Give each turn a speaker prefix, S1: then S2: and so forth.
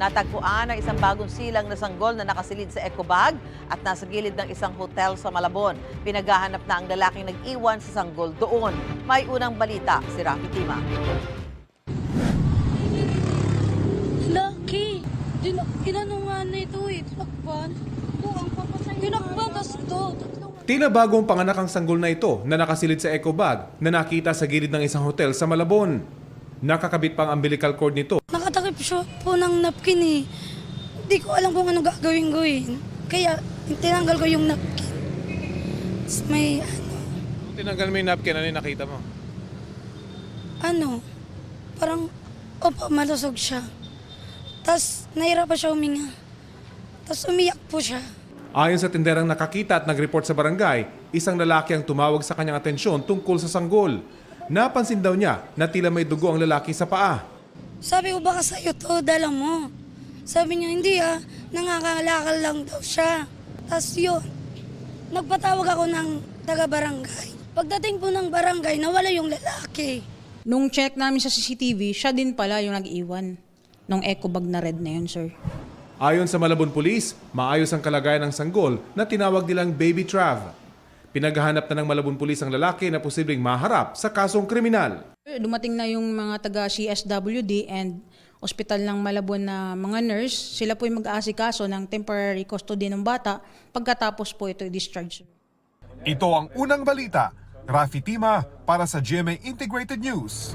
S1: Natagpuan ang isang bagong silang na sanggol na nakasilid sa ecobag at nasa gilid ng isang hotel sa Malabon. Pinaghahanap na ang lalaking nag-iwan sa sanggol doon. May unang balita si Rafi Tima.
S2: Lucky! Inano nga na ito eh, tinakpan. Tinakpan, tas ito.
S3: Tila bagong panganak ang sanggol na ito na nakasilid sa ecobag na nakita sa gilid ng isang hotel sa Malabon. Nakakabit pang umbilical cord nito.
S2: Nakatakip siya po ng napkin eh. Hindi ko alam kung anong gagawin ko eh. Kaya tinanggal ko yung napkin. Tapos may
S3: Nung tinanggal mo yung napkin, ano yung nakita mo?
S2: parang malusog siya. Tapos nahirapan siya huminga. Tapos umiyak po siya.
S3: Ayon sa tinderang nakakita at nag-report sa barangay, isang lalaki ang tumawag sa kanyang atensyon tungkol sa sanggol. Napansin daw niya na tila may dugo ang lalaki sa paa.
S2: Sabi ko, baka sa'yo to, dala mo. Sabi niya, hindi nangakalakal lang daw siya. Tapos yun, nagpatawag ako ng taga-barangay. Pagdating po ng barangay, nawala yung lalaki.
S4: Nung check namin sa CCTV, siya din pala yung nag-iwan nung eco bag na red na yun, sir.
S3: Ayon sa Malabon Police, maayos ang kalagayan ng sanggol na tinawag nilang Baby Trav. Pinaghahanap na ng Malabon Police ang lalaki na posibleng maharap sa kasong kriminal.
S4: Dumating na yung mga taga CSWD and Ospital ng Malabon na mga nurse. Sila po yung mag-aasikaso ng temporary custody ng bata pagkatapos po ito i-discharge.
S5: Ito ang unang balita. Rafi Tima para sa GMA Integrated News.